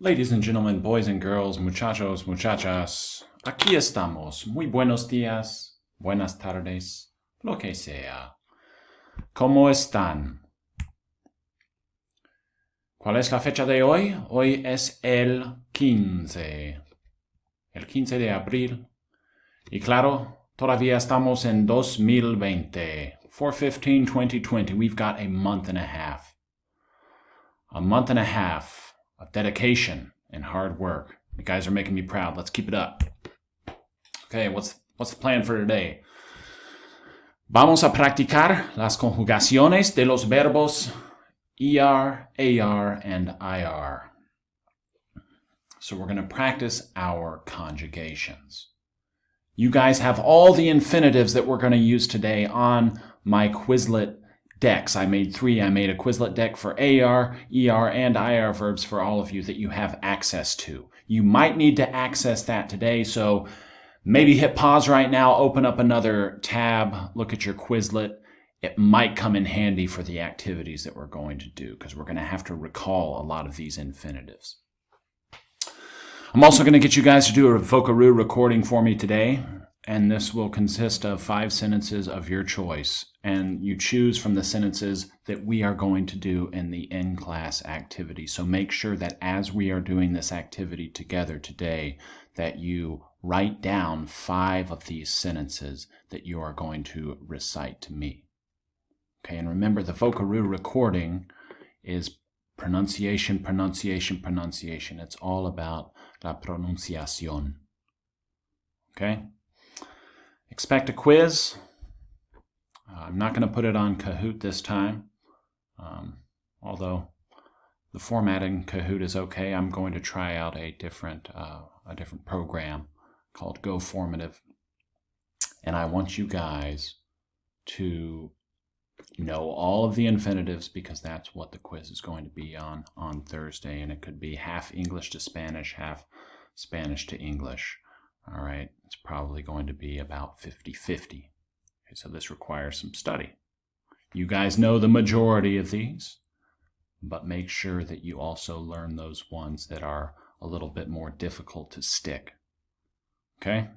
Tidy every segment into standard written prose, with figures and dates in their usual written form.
Ladies and gentlemen, boys and girls, muchachos, muchachas, aquí estamos. Muy buenos días, buenas tardes, lo que sea. ¿Cómo están? ¿Cuál es la fecha de hoy? Hoy es el 15 de abril. Y claro, todavía estamos en 2020. 4/15/2020. We've got a month and a half. A month and a half of dedication and hard work. You guys are making me proud. Let's keep it up. Okay, what's the plan for today? Vamos a practicar las conjugaciones de los verbos ER, AR, and IR. So we're going to practice our conjugations. You guys have all the infinitives that we're going to use today on my Quizlet decks. I made 3. I made a Quizlet deck for AR, ER, and IR verbs for all of you that you have access to. You might need to access that today, so maybe hit pause right now, open up another tab, look at your Quizlet. It might come in handy for the activities that we're going to do because we're going to have to recall a lot of these infinitives. I'm also going to get you guys to do a Vocaroo recording for me today, and this will consist of 5 sentences of your choice, and you choose from the sentences that we are going to do in the in-class activity. So make sure that as we are doing this activity together today, that you write down 5 of these sentences that you are going to recite to me. Okay, and remember the Vocaroo recording is pronunciation, pronunciation, pronunciation. It's all about la pronunciación. Okay? Expect a quiz. I'm not going to put it on Kahoot this time, although the format in Kahoot is okay. I'm going to try out a different program called GoFormative, and I want you guys to know all of the infinitives because that's what the quiz is going to be on Thursday, and it could be half English to Spanish, half Spanish to English. All right, it's probably going to be about 50-50. Okay, so this requires some study. You guys know the majority of these, but make sure that you also learn those ones that are a little bit more difficult to stick. Okay?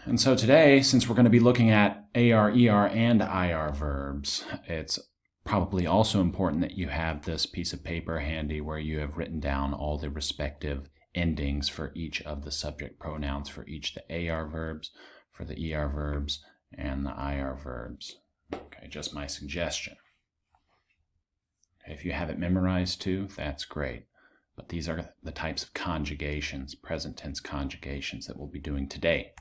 And so today, since we're going to be looking at AR, ER, and IR verbs, it's probably also important that you have this piece of paper handy where you have written down all the respective endings for each of the subject pronouns for each the AR verbs, for the ER verbs, and the IR verbs. Okay, just my suggestion. If you have it memorized too, that's great. But these are the types of conjugations, present tense conjugations that we'll be doing today.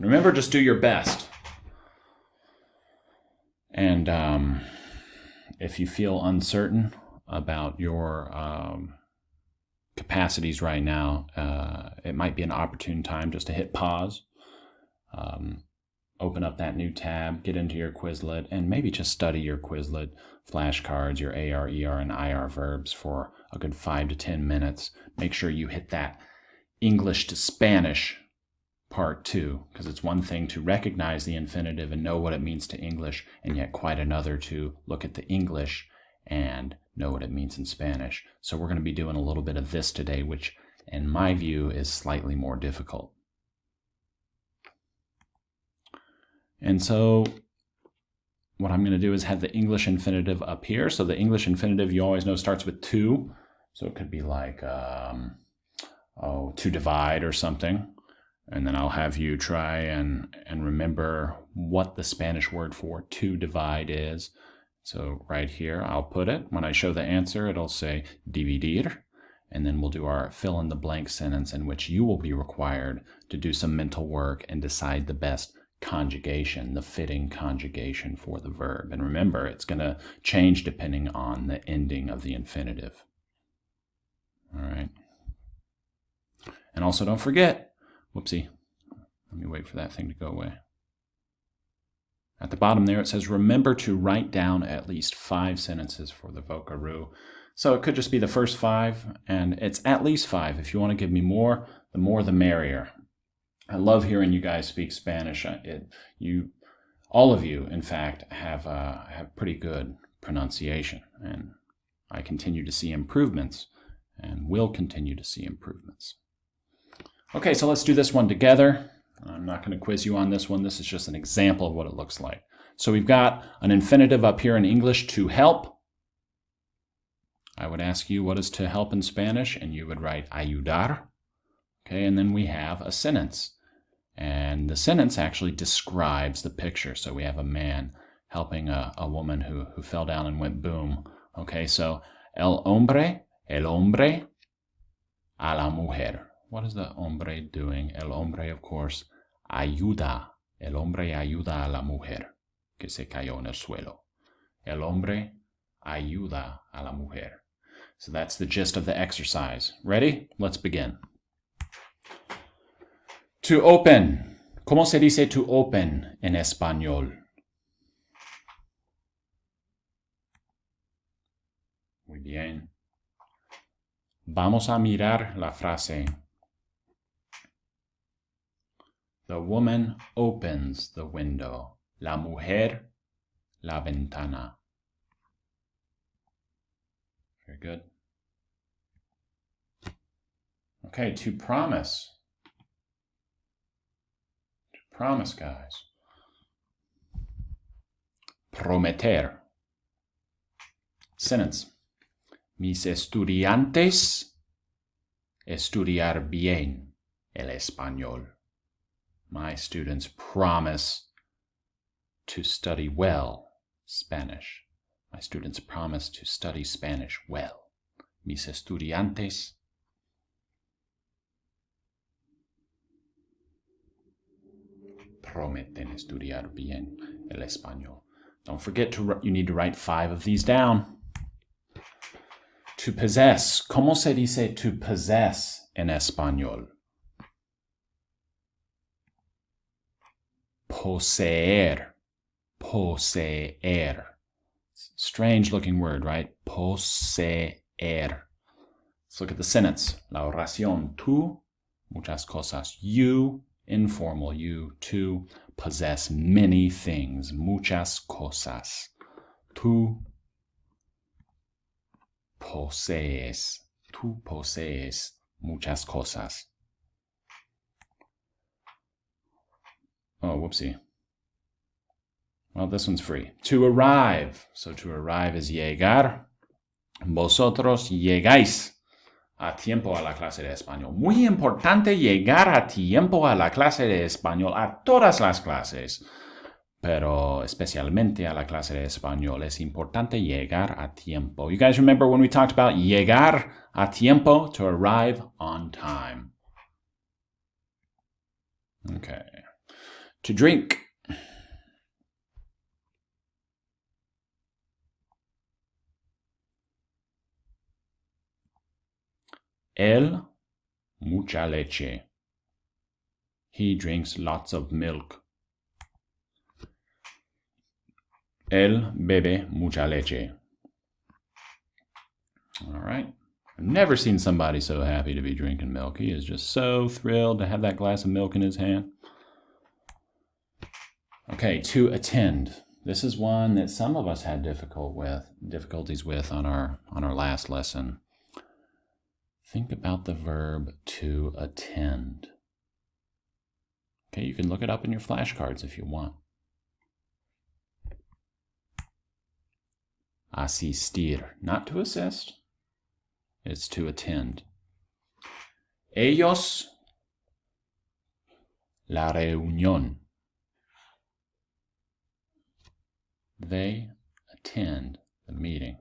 Remember, just do your best. And if you feel uncertain about your capacities right now, it might be an opportune time just to hit pause, open up that new tab, get into your Quizlet, and maybe just study your Quizlet flashcards, your AR, ER, and IR verbs for a good 5 to 10 minutes. Make sure you hit that English to Spanish part 2, because it's one thing to recognize the infinitive and know what it means to English, and yet quite another to look at the English and know what it means in Spanish. So we're going to be doing a little bit of this today, which in my view is slightly more difficult. And so what I'm going to do is have the English infinitive up here. So the English infinitive, you always know, starts with to. So it could be like, to divide or something. And then I'll have you try and remember what the Spanish word for to divide is. So right here, I'll put it. When I show the answer, it'll say dividir. And then we'll do our fill in the blank sentence in which you will be required to do some mental work and decide the best conjugation, the fitting conjugation for the verb. And remember, it's going to change depending on the ending of the infinitive. All right. And also don't forget, whoopsie, let me wait for that thing to go away. At the bottom there, it says, remember to write down at least 5 sentences for the Vocaroo. So it could just be the first 5, and it's at least 5. If you want to give me more the merrier. I love hearing you guys speak Spanish. All of you, in fact, have pretty good pronunciation. And I continue to see improvements and will continue to see improvements. Okay, so let's do this one together. I'm not going to quiz you on this one. This is just an example of what it looks like. So we've got an infinitive up here in English, to help. I would ask you, what is to help in Spanish? And you would write ayudar. Okay, and then we have a sentence. And the sentence actually describes the picture. So we have a man helping a woman who fell down and went boom. Okay, so el hombre a la mujer. What is the hombre doing? El hombre, of course, ayuda. El hombre ayuda a la mujer que se cayó en el suelo. El hombre ayuda a la mujer. So that's the gist of the exercise. Ready? Let's begin. To open. ¿Cómo se dice to open en español? Muy bien. Vamos a mirar la frase. The woman opens the window. La mujer, la ventana. Very good. Okay, to promise. To promise, guys. Prometer. Sentence. Mis estudiantes estudiar bien el español. My students promise to study well Spanish. My students promise to study Spanish well. Mis estudiantes prometen estudiar bien el español. Don't forget you need to write 5 of these down. To possess. ¿Cómo se dice to possess en español? Poseer. Poseer. Strange looking word, right? Poseer. Let's look at the sentence. La oración. Tú, muchas cosas. You, informal. You, tú, possess many things. Muchas cosas. Tú posees. Tú posees muchas cosas. Oh, whoopsie. Well, this one's free. To arrive. So to arrive is llegar. Vosotros llegáis a tiempo a la clase de español. Muy importante llegar a tiempo a la clase de español, a todas las clases. Pero especialmente a la clase de español es importante llegar a tiempo. You guys remember when we talked about llegar a tiempo, to arrive on time. Okay. To drink. Él, mucha leche. He drinks lots of milk. Él bebe mucha leche. All right. I've never seen somebody so happy to be drinking milk. He is just so thrilled to have that glass of milk in his hand. Okay, to attend. This is one that some of us had difficulties with on our last lesson. Think about the verb to attend. Okay, you can look it up in your flashcards if you want. Asistir, not to assist, it's to attend. Ellos, la reunión. They attend the meeting.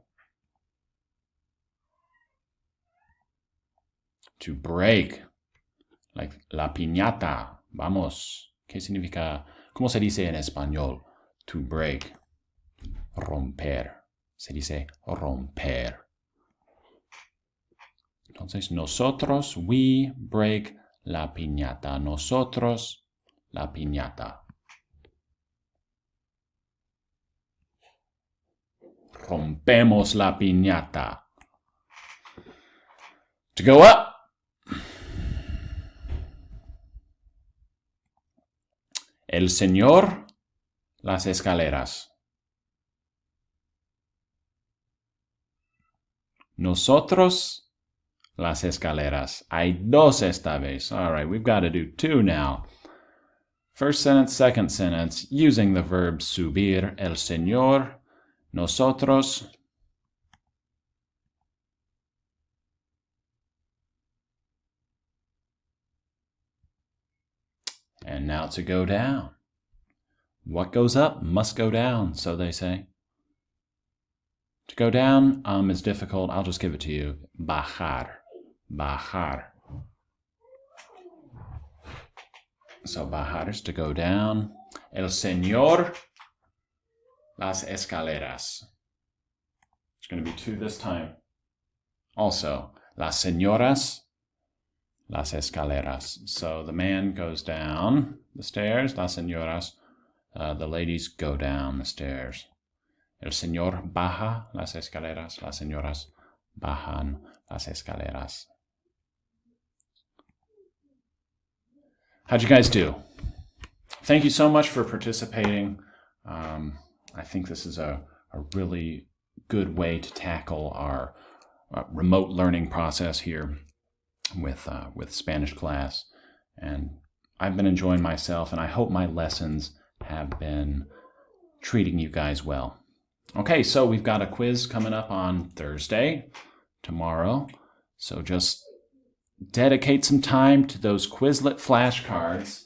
To break, like la piñata. Vamos. ¿Qué significa? ¿Cómo se dice en español? To break. Romper. Se dice romper. Entonces, nosotros, we break la piñata. Nosotros, la piñata. Rompemos la piñata. To go up. El señor, las escaleras. Nosotros, las escaleras. Hay dos esta vez. All right, we've got to do two now. First sentence, second sentence, using the verb subir, el señor, nosotros. And now to go down. What goes up must go down, so they say. To go down is difficult. I'll just give it to you. Bajar. Bajar. So bajar is to go down. El señor, las escaleras. It's going to be two this time. Also, las señoras, las escaleras. So the man goes down the stairs, las señoras. The ladies go down the stairs. El señor baja las escaleras, las señoras bajan las escaleras. How'd you guys do? Thank you so much for participating. I think this is a really good way to tackle our remote learning process here with Spanish class. And I've been enjoying myself, and I hope my lessons have been treating you guys well. Okay, so we've got a quiz coming up on Thursday, tomorrow. So just dedicate some time to those Quizlet flashcards.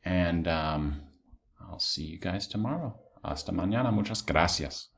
And I'll see you guys tomorrow. Hasta mañana. Muchas gracias.